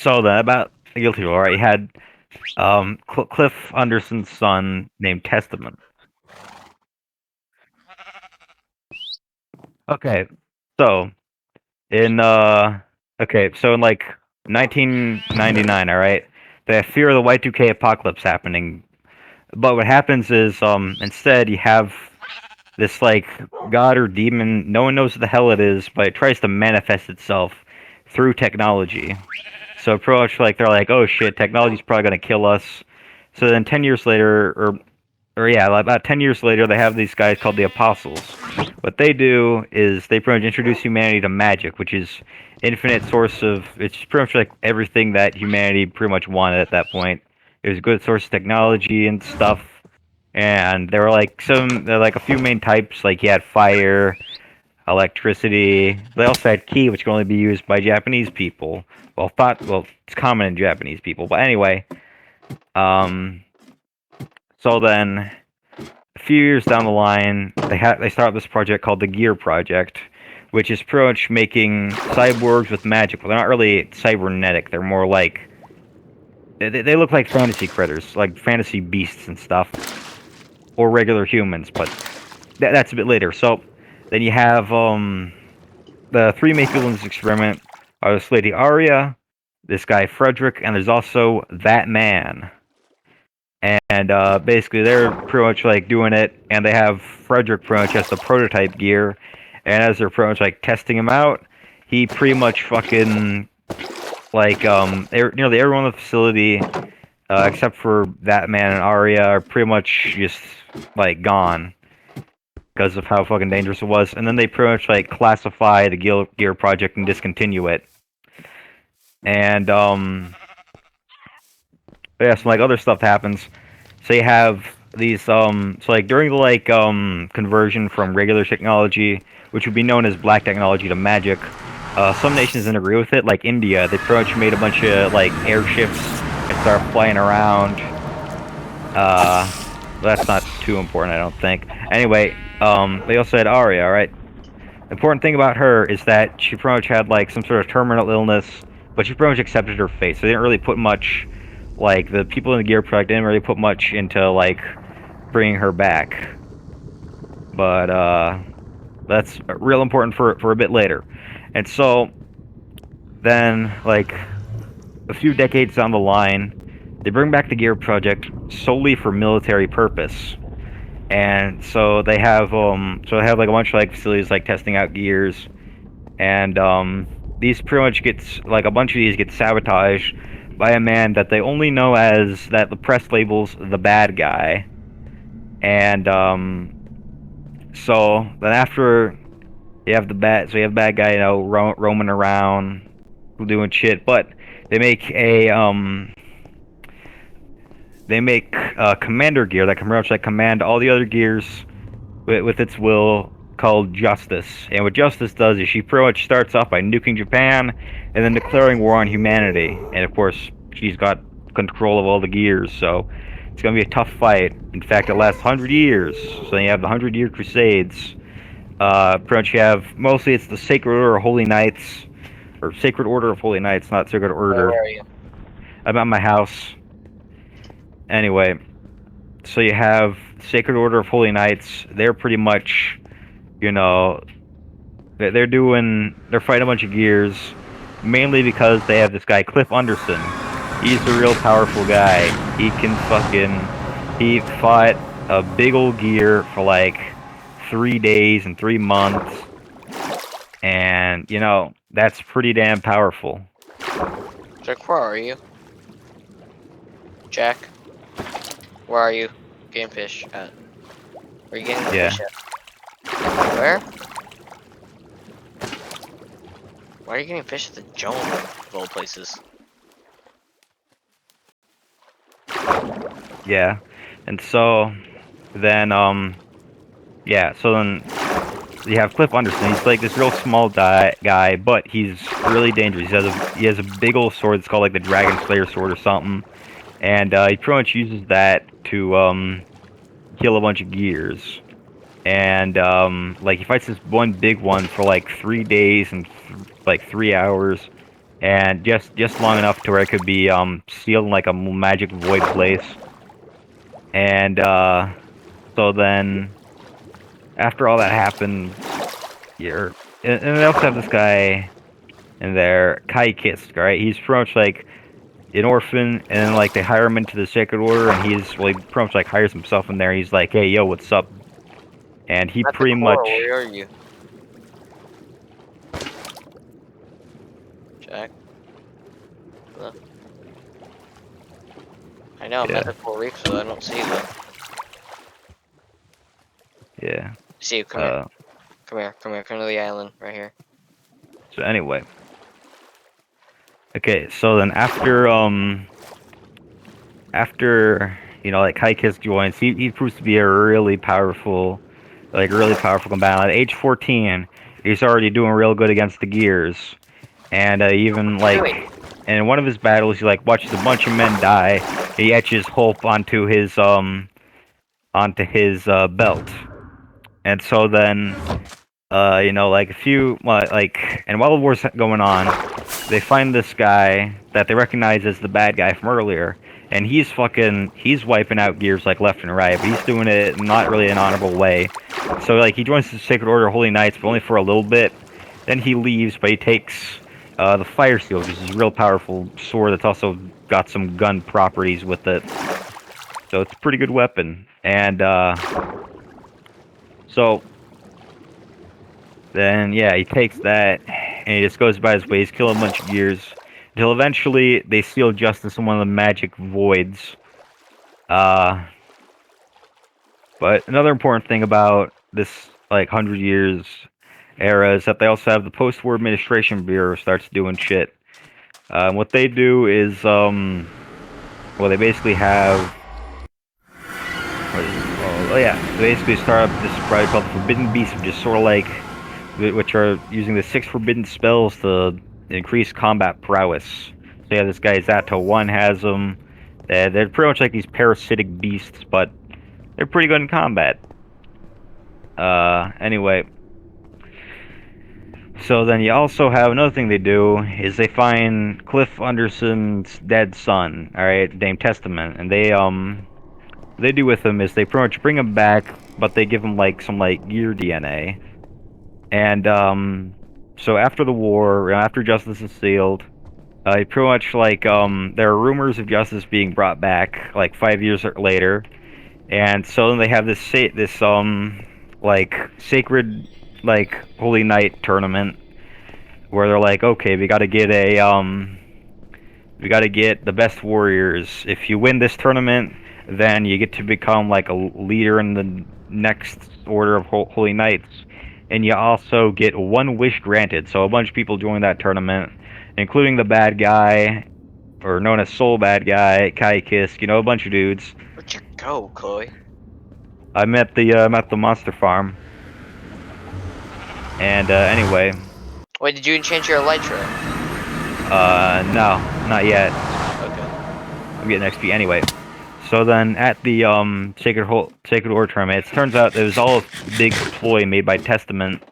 So then about the guilty role, right? You had Cliff Anderson's son named Testament. Okay, so in so in like 1999, all right, they fear the Y2K apocalypse happening. But what happens is instead you have this like god or demon, no one knows what the hell it is, but it tries to manifest itself through technology. So pretty much like they're like, oh shit, technology's probably gonna kill us. So then 10 years later, or yeah, like about 10 years later, they have these guys called the Apostles. What they do is they pretty much introduce humanity to magic, which is infinite source of. It's pretty much like everything that humanity pretty much wanted at that point. It was a good source of technology and stuff. And there were like a few main types. Like you had fire, electricity. They also had ki, which can only be used by Japanese people. Well, it's common in Japanese people. But anyway, um, so then a few years down the line, they start this project called the Gear Project, which is pretty much making cyborgs with magic. Well, they're not really cybernetic. They're more like they look like fantasy critters, like fantasy beasts and stuff, or regular humans. But that's a bit later. So then you have the three main people in this experiment are this lady Arya, this guy Frederick, and there's also that man. And basically, they're pretty much like doing it, and they have Frederick pretty much as the prototype gear. And as they're pretty much like testing him out, he pretty much fucking like everyone in the facility, except for that man and Arya, are pretty much just like gone because of how fucking dangerous it was. And then they pretty much like classify the Gear Project and discontinue it. And yeah, some like other stuff happens. So you have these so like during the like conversion from regular technology, which would be known as black technology, to magic, some nations didn't agree with it. Like India, they pretty much made a bunch of like airships and started flying around. That's not too important, I don't think. Anyway, they also had Arya. All right. The important thing about her is that she pretty much had like some sort of terminal illness, but she pretty much accepted her fate. So they didn't really put much, like the people in the Gear Project didn't really put much into like bringing her back. But that's real important for a bit later. And so then like a few decades down the line, they bring back the Gear Project solely for military purpose. And so they have like a bunch of like facilities like testing out gears, and these pretty much gets like a bunch of these get sabotaged by a man that they only know as that the press labels the bad guy. And so then after you have you have bad guy, roaming around doing shit, but they make a commander gear that can pretty much like command all the other gears with its will, called Justice. And what Justice does is she pretty much starts off by nuking Japan and then declaring war on humanity. And of course, she's got control of all the gears, so it's gonna be a tough fight. In fact, it lasts 100 years. So you have the 100-Year Crusades. Pretty much you have mostly it's the Sacred Order of Holy Knights, or Sacred Order of Holy Knights, not Sacred Order. Where are you? I'm at my house. Anyway, so you have Sacred Order of Holy Knights. They're pretty much, they're fighting a bunch of gears, mainly because they have this guy Cliff Anderson. He's a real powerful guy. He fought a big old gear for like 3 days and 3 months, and that's pretty damn powerful. Jack, where are you? Jack, where are you? Getting fish at? Where are you getting the fish at? Where? Why are you getting fish at the Joan of all places? Yeah, and so then so then you have Cliff Anderson. He's like this real small guy, but he's really dangerous. He has a big old sword. It's called like the Dragon Slayer sword or something, and he pretty much uses that to kill a bunch of gears. And like he fights this one big one for like 3 days and like 3 hours. and just long enough to where it could be sealed in like a magic void place. And so then after all that happens, you're and they also have this guy in there, Kai Kisk, right? He's pretty much like an orphan, and then like they hire him into the Sacred Order, and he's well, he pretty much like hires himself in there. He's like, "Hey, yo, what's up?" And he I'm at the pretty core. much, Where are you, Jack? Hello? I know I'm at the yeah, coral reef, so I don't see you. yeah. See you. Come here. Uh, Come here. Come here. Come to the island right here. so anyway, okay. So then after like Kai Kisk joins, he proves to be a really powerful combatant. At age 14, he's already doing real good against the Gears. And even What are you doing? in one of his battles, he like watches a bunch of men die. He etches hope onto his belt, and so then like a few like and while the war's going on, they find this guy that they recognize as the bad guy from earlier, and he's wiping out Gears like left and right, but he's doing it not really an honorable way. So like he joins the Sacred Order of Holy Knights, but only for a little bit. Then he leaves, but he takes the Fire Seal, which is a real powerful sword that's also got some gun properties with it. So it's a pretty good weapon. And so then yeah, he takes that and he just goes by his way. He's killing a bunch of Gears until eventually they seal Justice in one of the magic voids. Uh, but another important thing about this like 100 years era is that they also have the post-war administration bureau starts doing shit. What they do is well, they basically have what is it called? Oh yeah, they basically start up this project called the Forbidden Beast, which is sort of like which are using the 6 forbidden spells to increase combat prowess. So yeah, this guy Zato One has them. They're pretty much like these parasitic beasts, but they're pretty good in combat. Anyway, so then you also have another thing they do is they find Cliff Anderson's dead son, all right, named Testament, and they do with him is they pretty much bring him back, but they give him like some like gear DNA. And so after the war, after Justice is sealed, pretty much like there are rumors of Justice being brought back like 5 years later, and so then they have this like sacred like Holy Night tournament where they're like, okay, we got to get the best warriors. If you win this tournament, then you get to become like a leader in the next order of Holy Knights, and you also get one wish granted. So a bunch of people join that tournament, including the bad guy, or known as Soul Bad Guy, Kai Kisk. A bunch of dudes. Where'd you go, Chloe? I'm at the monster farm, and anyway, Wait, did you change your elytra? no, not yet. Okay. I'm getting XP anyway. So then at the Sacred Order tournament, it turns out it was all a big ploy made by Testament,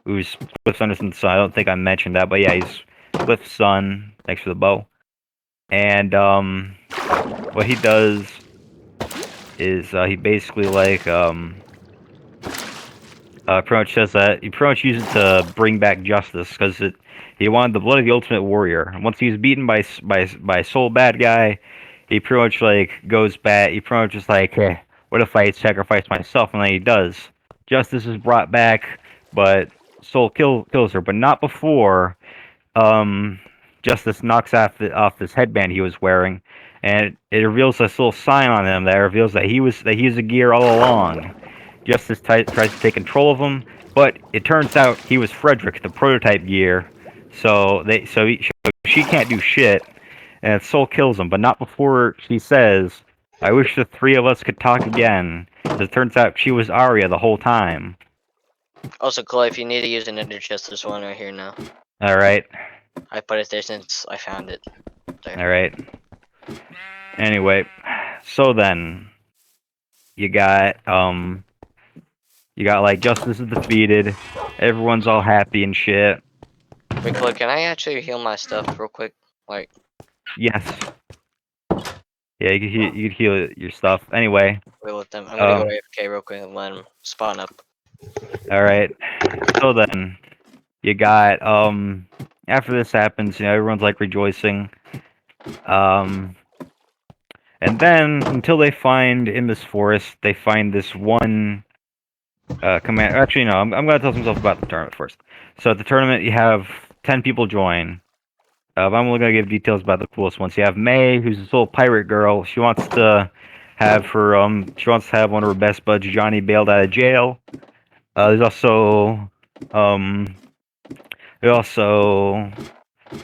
who's Cliff Anderson's son. I don't think I mentioned that, but yeah, he's Cliff's son. Thanks for the bow. And what he does is he basically like pretty much says that he pretty much used it to bring back justice because he wanted the blood of the ultimate warrior. And once he was beaten by Soul Bad Guy, he pretty much like goes back. He pretty much just like, hey, what if I sacrifice myself? And then he does. Justice is brought back, but Soul kills her, but not before Justice knocks off this headband he was wearing, and it reveals this little sign on him that reveals that he was a gear all along. Justice tries to take control of him, but it turns out he was Frederick, the prototype gear. So she can't do shit, and Soul kills him, but not before she says, "I wish the three of us could talk again." It turns out she was Arya the whole time. Also, Chloe, if you need to use an ender chest, there's one right here now. All right, I put it there since I found it. There. all right. Anyway, so then you got like Justice is defeated, everyone's all happy and shit. Wait, Click, can I actually heal my stuff real quick? Like, Yes. Yeah, you could heal your stuff. Anyway, deal with them. I'm gonna go um, AFK real quick and let them spawn up. all right. So then, you got after this happens, everyone's like rejoicing. Um, and then until they find in this forest, they find this one command. Actually, no, I'm gonna tell some stuff about the tournament first. So at the tournament, you have 10 people join. But I'm only gonna give details about the coolest ones. You have May, who's this little pirate girl. She wants to have one of her best buds, Johnny, bailed out of jail. There's also um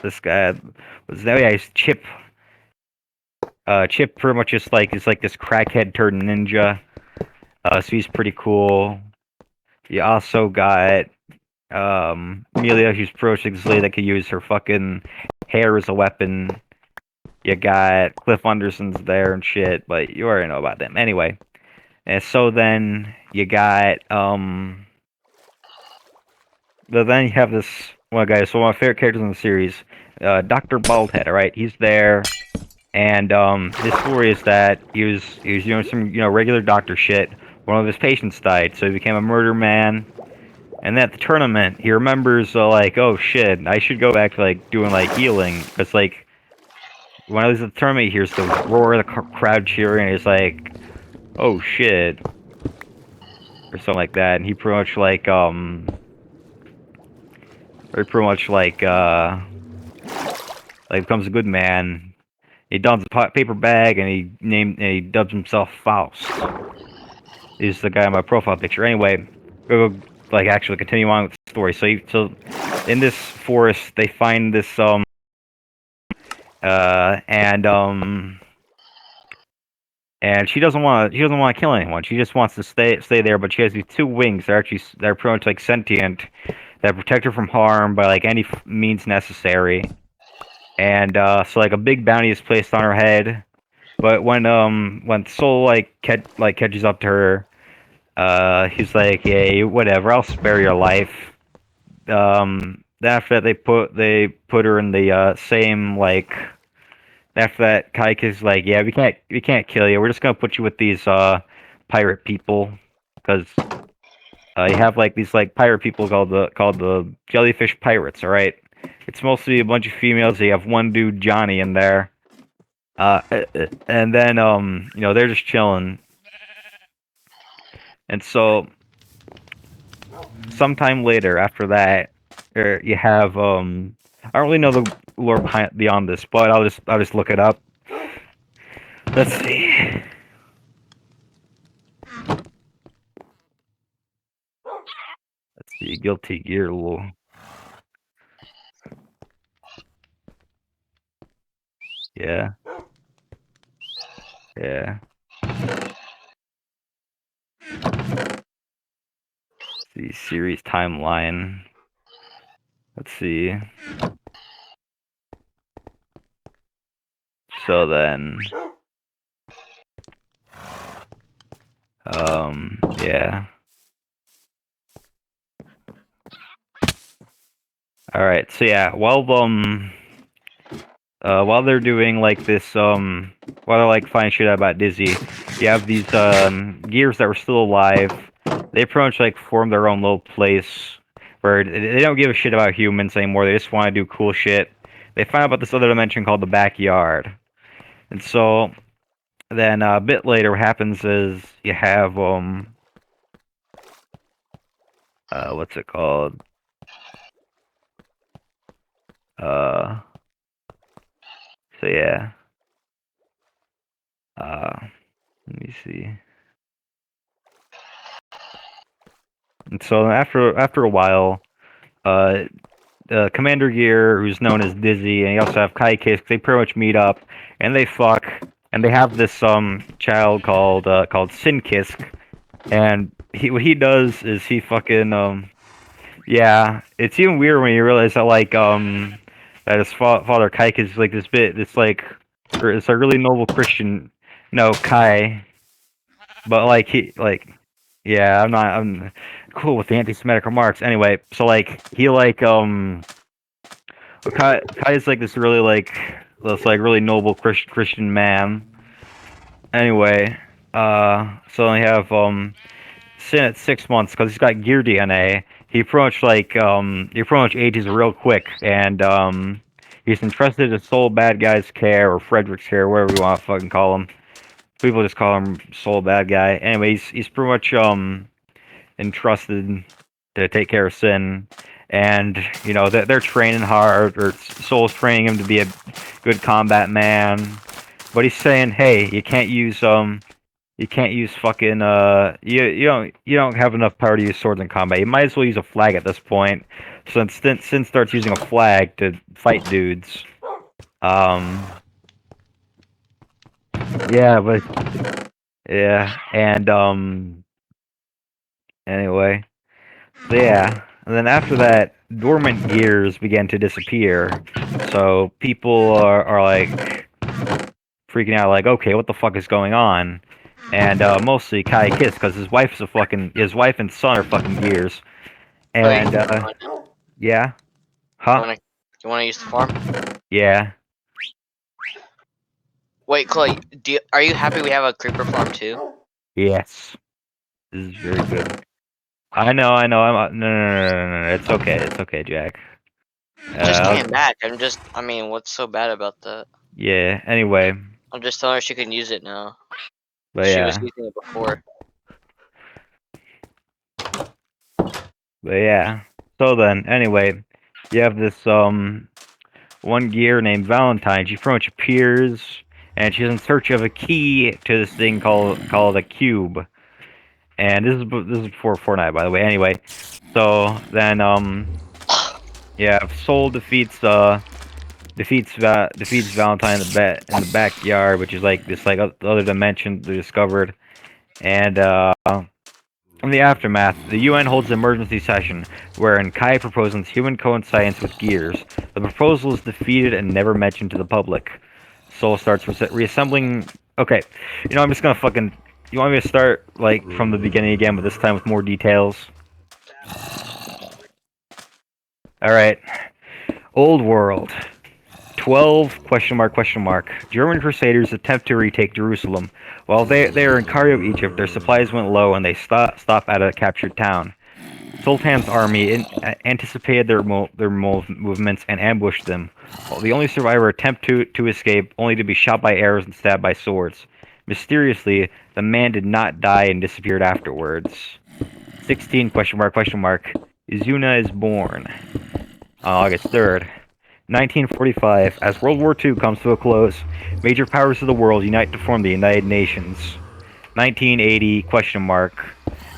this guy was that yeah, he's Chip. Chip pretty much just like is like this crackhead turned ninja. So he's pretty cool. You also got Amelia, who's pretty much this lady that could use her fucking hair as a weapon. You got Cliff Anderson's there and shit, but you already know about them. Anyway, and so then you got but then you have this one guy. So one of my favorite characters in the series, Doctor Baldhead. All right, he's there, and his story is that he was doing some regular doctor shit. One of his patients died, so he became a murder man. And at the tournament, he remembers like, oh shit, I should go back to like doing like healing, because like when I was at the tournament, he hears the roar of the crowd cheering, and he's like, oh shit, or something like that. And he pretty much like or pretty much like becomes a good man. He dons a paper bag and he dubs himself Faust. He's the guy in my profile picture. Anyway, go like actually continue on with the story. So in this forest they find this and she doesn't want to kill anyone. She just wants to stay there. But she has these two wings. They're pretty much like sentient that protect her from harm by like any means necessary. And so like a big bounty is placed on her head. But when Soul catches up to her, he's like, "Hey, whatever, I'll spare your life." After that, they put her in the same like. After that, Kaik is like, "Yeah, we can't kill you. We're just gonna put you with these pirate people, because you have like these like pirate people called the jellyfish pirates. All right, it's mostly a bunch of females. You have one dude, Johnny, in there." And then they're just chilling, and so sometime later after that, you have I don't really know the lore beyond this, but I'll just look it up. Let's see. Let's see. Guilty Gear lore. Yeah. Yeah. The series timeline. Let's see. So then, yeah. All right. So yeah, while they're doing like this, while they're like finding shit out about Dizzy, you have these gears that were still alive. They pretty much like form their own little place where they don't give a shit about humans anymore. They just want to do cool shit. They find out about this other dimension called the backyard, and so then a bit later, what happens is you have what's it called? Uh, so yeah. Let me see. And so after a while, uh, Commander Gear, who's known as Dizzy, and you also have Kai Kisk, they pretty much meet up and they fuck, and they have this child called Sin Kisk, and what he does is he fucking yeah, it's even weird when you realize that that his father Kai is like it's a really noble Christian. No, Kai. But like yeah, I'm cool with the anti-Semitic remarks. Anyway, so like he Kai is like this like really noble Christian man. Anyway, so they have Sin at 6 months because he's got gear DNA. He pretty much ages real quick, and he's entrusted to Soul Bad Guy's care or Frederick's care, whatever you want to fucking call him. People just call him Soul Bad Guy. Anyway, he's pretty much entrusted to take care of Sin, and you know they're training hard, or Soul's training him to be a good combat man. But he's saying, hey, you can't use fucking you don't have enough power to use swords in combat. You might as well use a flag at this point. Since Sin starts using a flag to fight dudes. Yeah, but yeah, and anyway. So yeah. And then after that, dormant gears began to disappear. So people are like freaking out, like, okay, what the fuck is going on? And mostly Kai Kiss, because his wife and son are fucking gears. Wait, And yeah, you huh? wanna use the farm? Yeah, Wait, Chloe, are you happy we have a creeper farm too? yes, this is very good. I know. No. It's okay, Jack. Just Uh, came back. I mean, what's so bad about that? yeah. Anyway, I'm just telling her she can use it now. but She was yeah, using it before. but yeah. So then, anyway, you have this one gear named Valentine. She pretty much appears, and she's in search of a key to this thing called a cube. And this is before Fortnite, by the way. Anyway, so then yeah, Soul defeats Valentine in the backyard, which is like this like other dimension they discovered. And in the aftermath, the UN holds an emergency session wherein Kai proposes human coincidence with gears. The proposal is defeated and never mentioned to the public. Soul starts reassembling. Okay, you know I'm just gonna fucking. You want me to start like from the beginning again, but this time with more details? All right. Old World. 12 question mark question mark. German crusaders attempt to retake Jerusalem. While they are in Cairo, Egypt, their supplies went low and they stop at a captured town. Sultan's army anticipated their movements and ambushed them. While the only survivor attempted to escape, only to be shot by arrows and stabbed by swords. Mysteriously, the man did not die and disappeared afterwards. 16 question mark question mark. Izuna is born on August 3rd. 1945, as World War II comes to a close, major powers of the world unite to form the United Nations. 1980, question mark.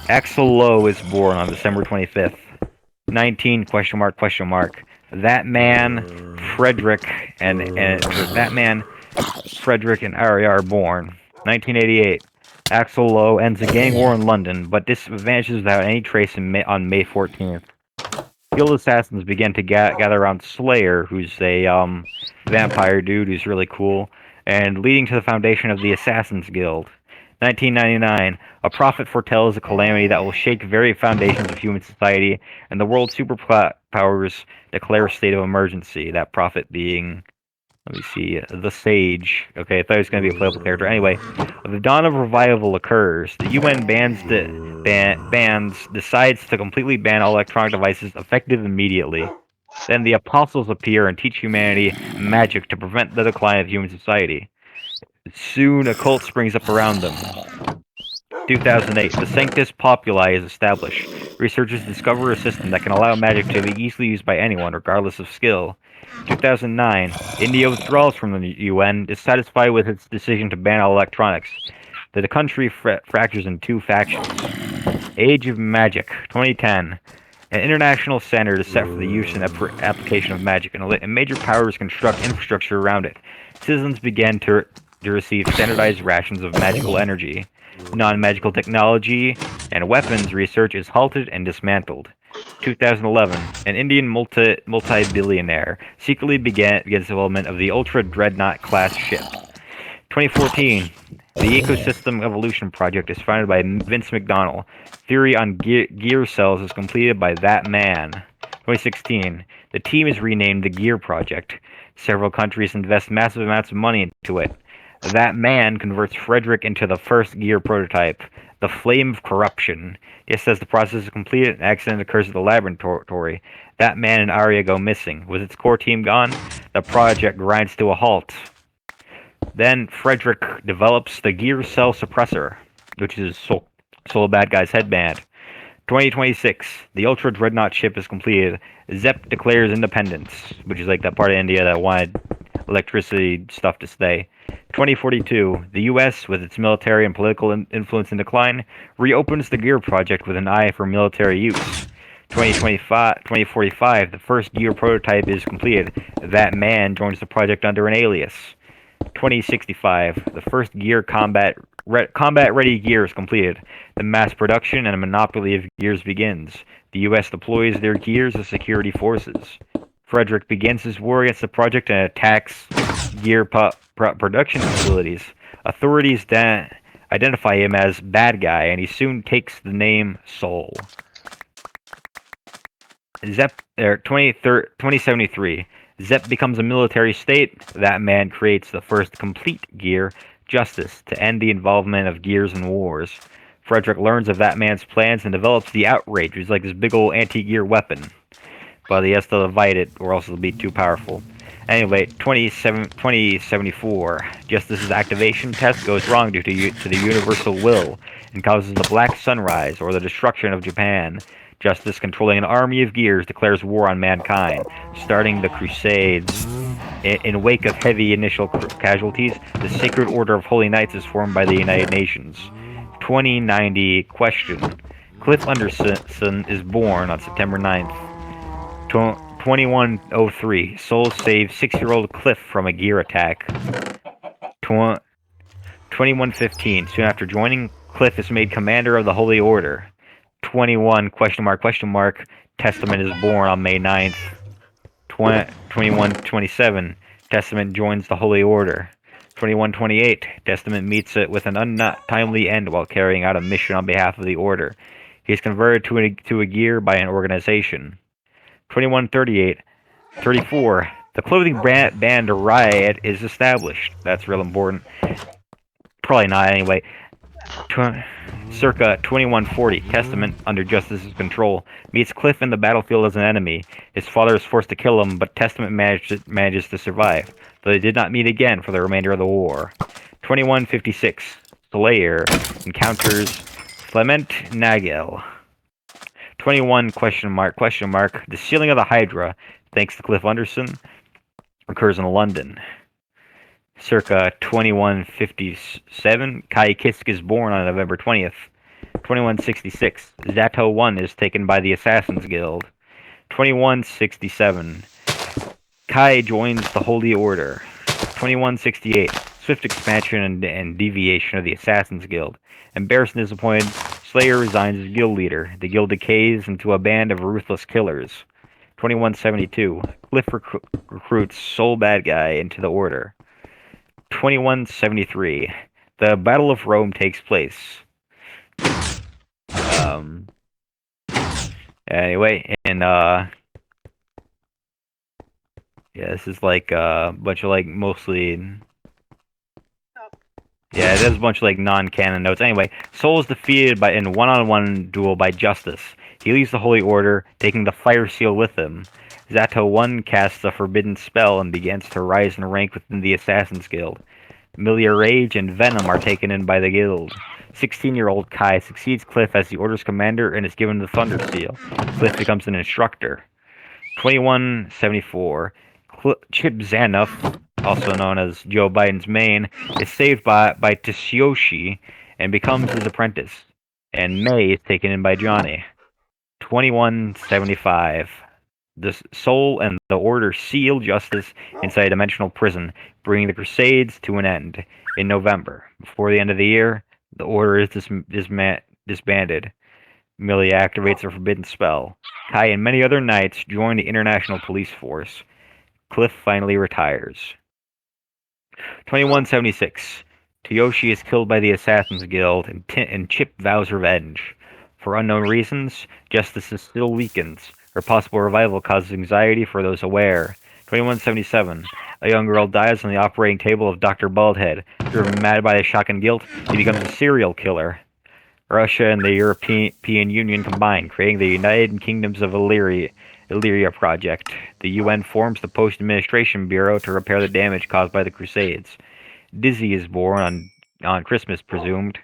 Axel Lowe is born on December 25th. 19, question mark, question mark. That man, Frederick, and that man, Frederick and Arya are born. 1988. Axel Lowe ends a gang war in London, but vanishes without any trace on May 14th. Guild assassins begin to gather around Slayer, who's a vampire dude who's really cool, and leading to the foundation of the Assassins Guild. 1999, a prophet foretells a calamity that will shake the very foundations of human society, and the world's superpowers declare a state of emergency. That prophet being, let me see, the Sage. Okay, I thought he was going to be a playable character. Anyway, the dawn of revival occurs. The UN decides to completely ban all electronic devices, effective immediately. Then the apostles appear and teach humanity magic to prevent the decline of human society. Soon, a cult springs up around them. 2008, the Sanctus Populi is established. Researchers discover a system that can allow magic to be easily used by anyone, regardless of skill. 2009, India withdraws from the UN, dissatisfied with its decision to ban all electronics. The country fractures in two factions. Age of Magic, 2010. An international standard is set for the use and application of magic, and major powers construct infrastructure around it. Citizens began to receive standardized rations of magical energy. Non-magical technology and weapons research is halted and dismantled. 2011, an Indian multi-billionaire secretly begins development of the Ultra Dreadnought class ship. 2014, the Ecosystem Evolution Project is founded by Vince McDonald. Theory on gear cells is completed by that man. 2016, the team is renamed the Gear Project. Several countries invest massive amounts of money into it. That man converts Frederick into the first Gear prototype, the Flame of Corruption. Just as the process is completed, an accident occurs at the laboratory. That man and Arya go missing. With its core team gone, the project grinds to a halt. Then Frederick develops the Gear Cell Suppressor, which is Soul Bad Guy's headband. 2026, the Ultra Dreadnought ship is completed. Zep declares independence, which is like that part of India that wanted electricity stuff to stay. 2042, the U.S., with its military and political influence in decline, reopens the Gear Project with an eye for military use. 2045, the first Gear prototype is completed. That man joins the project under an alias. 2065, the first Gear combat-ready gear is completed. The mass production and monopoly of gears begins. The U.S. deploys their gears as security forces. Frederick begins his war against the project and attacks gear production facilities. Authorities identify him as bad guy, and he soon takes the name Soul. 2073. Zep becomes a military state. That man creates the first complete gear, Justice, to end the involvement of gears in wars. Frederick learns of that man's plans and develops the Outrage, which is like this big old anti-gear weapon. But he has to fight it, or else it'll be too powerful. Anyway, 2074. Justice's activation test goes wrong due to the universal will and causes the Black Sunrise, or the destruction of Japan. Justice, controlling an army of gears, declares war on mankind, starting the Crusades. In wake of heavy initial casualties, the Sacred Order of Holy Knights is formed by the United Nations. 2090 question. Cliff Anderson is born on September 9th. 2103. Soul saves 6-year-old Cliff from a gear attack. 2115. Soon after joining, Cliff is made commander of the Holy Order. 21 question mark. Testament is born on May 9th. 2127. Testament joins the Holy Order. 2128. Testament meets it with an untimely end while carrying out a mission on behalf of the Order. He is converted to a gear by an organization. 2138. 34. The clothing band Riot is established. That's real important. Probably not anyway. Circa 2140, Testament, under Justice's control, meets Cliff in the battlefield as an enemy. His father is forced to kill him, but Testament manages to survive, though they did not meet again for the remainder of the war. 2156, Slayer encounters Clement Nagel. 21 question mark. The sealing of the Hydra, thanks to Cliff Anderson, occurs in London. Circa 2157, Kai Kisk is born on November 20th. 2166, Zato 1 is taken by the Assassin's Guild. 2167, Kai joins the Holy Order. 2168, swift expansion and deviation of the Assassin's Guild. Embarrassed and disappointed, Slayer resigns as guild leader. The guild decays into a band of ruthless killers. 2172, Cliff recruits Soul Bad Guy into the Order. 2173, the Battle of Rome takes place. Anyway, and this is like a bunch of like mostly. Yeah, there's a bunch of like non-canon notes. Anyway, Soul is defeated in one-on-one duel by Justice. He leaves the Holy Order, taking the Fire Seal with him. Zato 1 casts a forbidden spell and begins to rise in rank within the Assassin's Guild. Milia Rage and Venom are taken in by the guild. 16-year-old Kai succeeds Cliff as the Order's commander and is given the Thunder Seal. Cliff becomes an instructor. 2174. Chip Zanuff, also known as Joe Biden's main, is saved by Tsuyoshi and becomes his apprentice. And May is taken in by Johnny. 2175. The Soul and the Order seal Justice inside a dimensional prison, bringing the Crusades to an end in November. Before the end of the year, the Order is disbanded. Millie activates a forbidden spell. Kai and many other knights join the International Police Force. Cliff finally retires. 2176. Tsuyoshi is killed by the Assassin's Guild, and Chip vows revenge. For unknown reasons, Justice still weakens. Her possible revival causes anxiety for those aware. 2177. A young girl dies on the operating table of Dr. Baldhead. Driven mad by the shock and guilt, he becomes a serial killer. Russia and the European Union combine, creating the United Kingdoms of Illyria Project. The UN forms the Post-Administration Bureau to repair the damage caused by the Crusades. Dizzy is born on Christmas, presumed.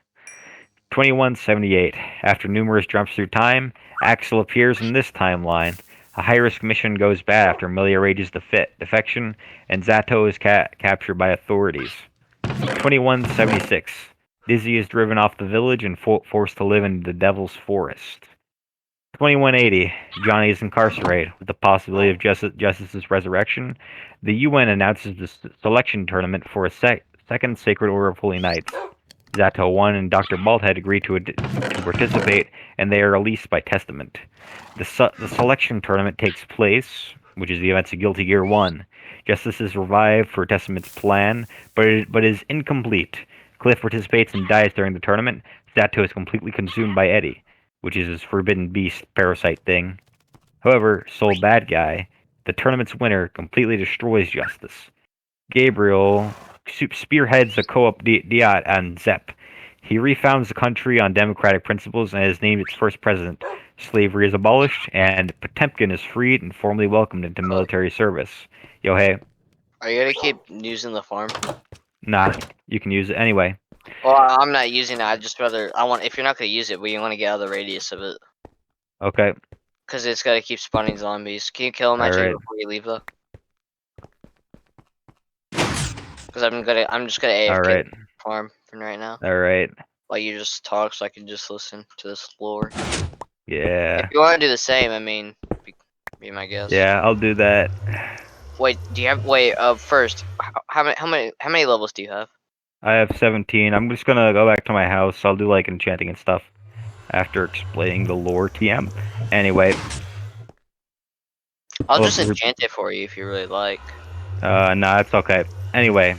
2178. After numerous jumps through time, Axel appears in this timeline. A high-risk mission goes bad after Amelia rages the defection, and Zato is captured by authorities. 2176. Dizzy is driven off the village and forced to live in the Devil's Forest. 2180. Johnny is incarcerated. With the possibility of Justice's resurrection, the UN announces the selection tournament for a second Sacred Order of Holy Knights. Zato 1 and Dr. Baldhead agree to participate, and they are released by testament. The selection tournament takes place, which is the events of Guilty Gear 1. Justice is revived for Testament's plan, but is incomplete. Cliff participates and dies during the tournament. Zato is completely consumed by Eddie, which is his forbidden beast parasite thing. However, Soul Bad Guy, the tournament's winner, completely destroys Justice. Gabriel spearheads a co-op Diat on Zep. He refounds the country on democratic principles and is named its first president. Slavery is abolished, and Potemkin is freed and formally welcomed into military service. Yo, hey. Are you gonna keep using the farm? Nah, you can use it anyway. Well, I'm not using it. If you're not gonna use it, we want to get out of the radius of it. Okay. Because it's gotta keep spawning zombies. Can you kill them actually before you leave though? Because I'm just gonna AFK the farm for right now. Alright. Like you just talk so I can just listen to this lore. Yeah. If you want to do the same, I mean, be my guest. Yeah, I'll do that. Wait, do you have? First, how many levels do you have? I have 17. I'm just gonna go back to my house. I'll do like enchanting and stuff after explaining the lore TM. Anyway. I'll just enchant it for you if you really like. Nah, it's okay. Anyway.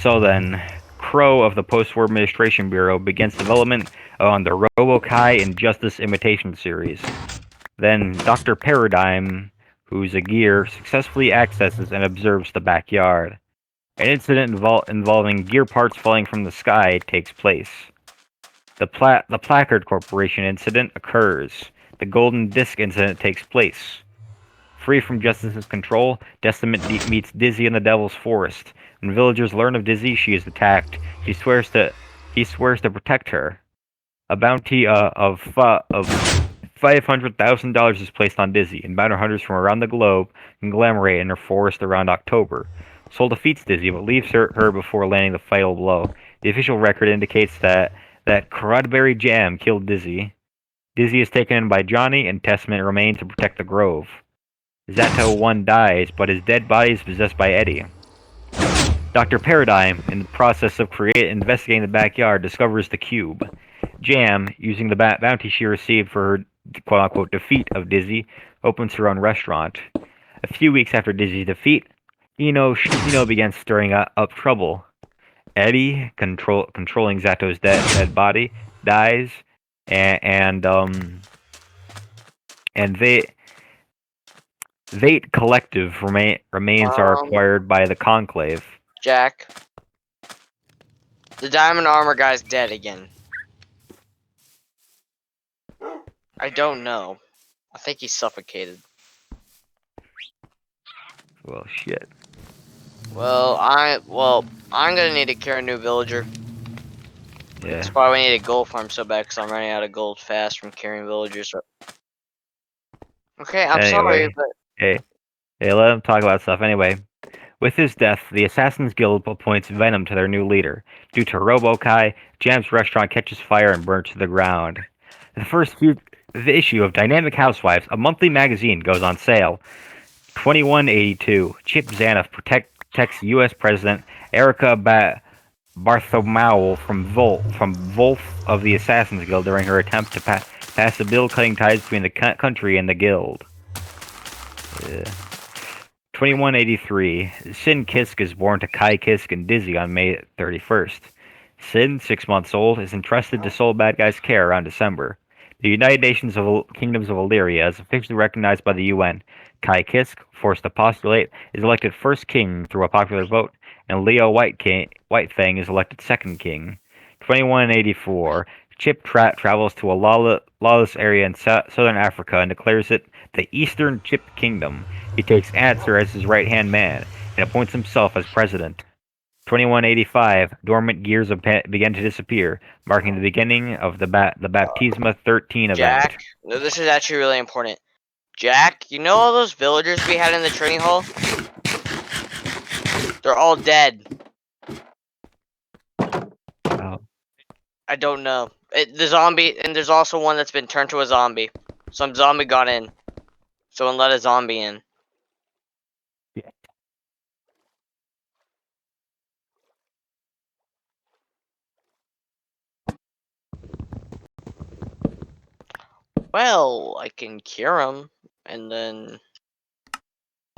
So then, Crow of the Post-War Administration Bureau begins development on the Robo-Kai and Justice Imitation series. Then Dr. Paradigm, who's a gear, successfully accesses and observes the backyard. An incident involving gear parts falling from the sky takes place. The Placard Corporation incident occurs. The Golden Disc incident takes place. Free from Justice's control, Testament meets Dizzy in the Devil's Forest. When villagers learn of Dizzy, she is attacked. He swears to protect her. A bounty of $500,000 is placed on Dizzy, and bounty hunters from around the globe conglomerate in her forest around October. Soul defeats Dizzy, but leaves her before landing the fatal blow. The official record indicates that Crudberry Jam killed Dizzy. Dizzy is taken in by Johnny, and Testament remains to protect the grove. Zato 1 dies, but his dead body is possessed by Eddie. Dr. Paradigm, in the process of investigating the backyard, discovers the cube. Jam, using the bounty she received for her quote-unquote defeat of Dizzy, opens her own restaurant. A few weeks after Dizzy's defeat, Eno begins stirring up trouble. Eddie, controlling Zato's dead body, dies, and Vate Collective remains are acquired by the Conclave. Jack, the diamond armor guy's dead again. I don't know. I think he's suffocated. Well, shit. Well, I'm gonna need to cure a new villager. Yeah. That's why we need a gold farm so bad, because I'm running out of gold fast from carrying villagers. Okay, I'm sorry, but... Hey, let him talk about stuff. Anyway, with his death, the Assassin's Guild appoints Venom to their new leader. Due to Robo-Kai, Jam's restaurant catches fire and burns to the ground. The issue of Dynamic Housewives, a monthly magazine, goes on sale. 2182. Chip Zanoff protects U.S. President Erica Bartholomew from Wolf of the Assassin's Guild during her attempt to pass a bill cutting ties between the country and the guild. 2183. Sin Kisk is born to Kai Kisk and Dizzy on May 31st. Sin, 6 months old, is entrusted to Soul Bad Guy's care around December. The United Nations of Kingdoms of Illyria is officially recognized by the UN. Kai Kisk, forced to postulate, is elected first king through a popular vote, and Leo Whitefang is elected second king. 2184. Chip travels to a lawless area in southern Africa and declares it the Eastern Chip Kingdom. He takes Answer as his right-hand man and appoints himself as president. 2185, dormant gears began to disappear, marking the beginning of the Baptisma 13 event. Jack, no, this is actually really important. Jack, you know all those villagers we had in the training hall? They're all dead. Oh. I don't know. The zombie, and there's also one that's been turned to a zombie. Some zombie got in. Someone let a zombie in. Yeah. Well, I can cure him, and then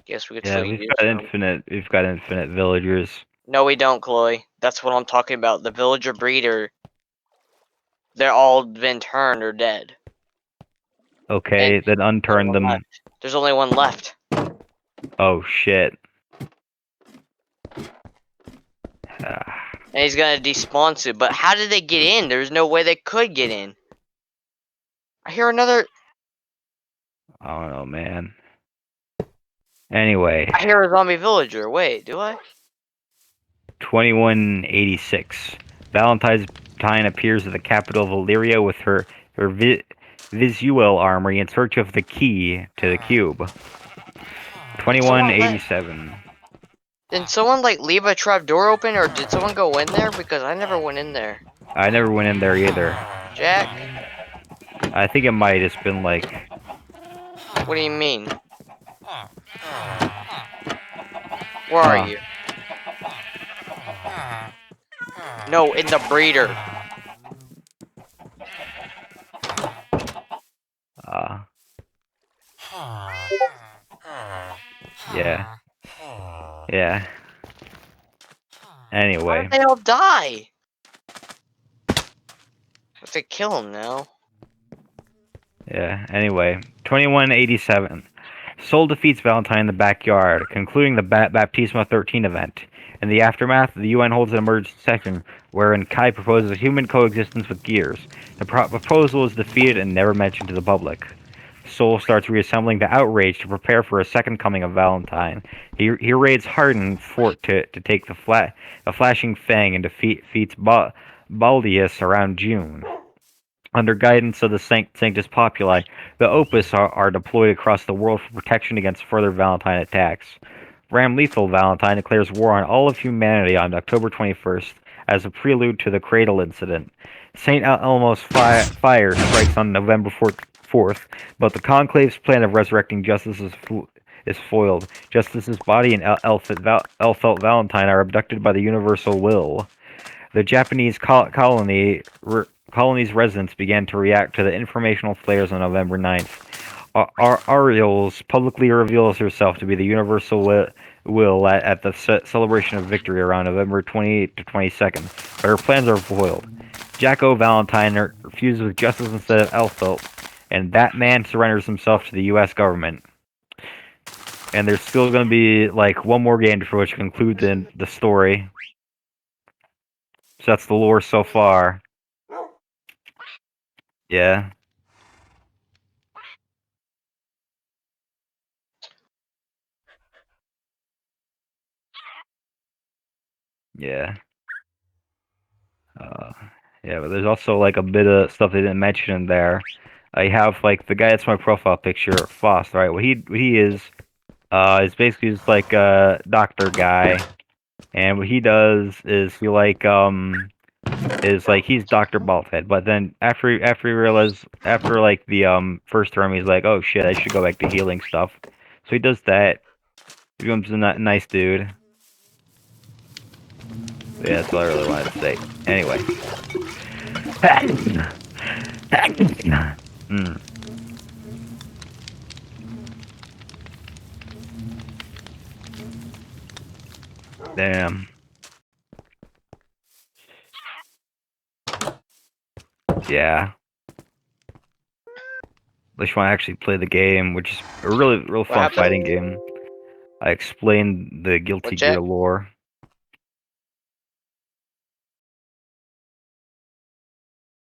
guess we could Yeah, still use them. we've got infinite villagers. No, we don't, Chloe. That's what I'm talking about. The villager breeder. They're all been turned or dead. And Okay, then there's only unturn one them. left. There's only one left. Oh shit. And he's gonna despawn soon. But how did they get in? There's no way they could get in. I hear another. I don't know, man. Anyway, I hear a zombie villager. Wait, do I? 2186. Valentine appears at the capital of Illyria with her visual armory in search of the key to the cube. 2187. Did someone like leave a trap door open, or did someone go in there? Because I never went in there. I never went in there either. Jack, I think it might have been like. what do you mean? Where are you? No, in the breeder. Uh, yeah. Yeah. How Anyway. did they all die? I have to kill him now. Yeah, anyway. 2187. Sol defeats Valentine in the backyard, concluding the Baptisma 13 event. In the aftermath, the UN holds an emergency session wherein Kai proposes a human coexistence with gears. The proposal is defeated and never mentioned to the public. Sol starts reassembling the outrage to prepare for a second coming of Valentine. He raids Harden Fort to take the flashing fang and defeats Baldius around June. Under guidance of the Sanctus Populi, the Opus are deployed across the world for protection against further Valentine attacks. Ram Lethal Valentine declares war on all of humanity on October 21st as a prelude to the Cradle incident. St. Elmo's fire strikes on November 4th, but the Conclave's plan of resurrecting Justice is foiled. Justice's body and Elfelt Valentine are abducted by the Universal Will. The Japanese colony's residents began to react to the informational flares on November 9th. Ariels publicly reveals herself to be the Universal Will at the celebration of victory around November 28th to 22nd, but her plans are foiled. Jacko Valentine refuses with justice instead of Elfelt, and that man surrenders himself to the U.S. government. And there's still going to be like one more game for which conclude the story. So that's the lore so far. Yeah. Yeah. Uh, yeah, but there's also like a bit of stuff they didn't mention in there. I have like the guy that's my profile picture, Foss, right? What he is basically just like a doctor guy, and what he does is he's Doctor Baldhead. But then after he realized after like the first term, he's like, oh shit, I should go back to healing stuff. So he does that. He becomes a nice dude. Yeah, that's all I really wanted to say. Anyway. Mm. Damn. Yeah. Unless you want to actually play the game, which is a real fun happened? fighting game. I explained the Guilty What, Gear Jack? lore.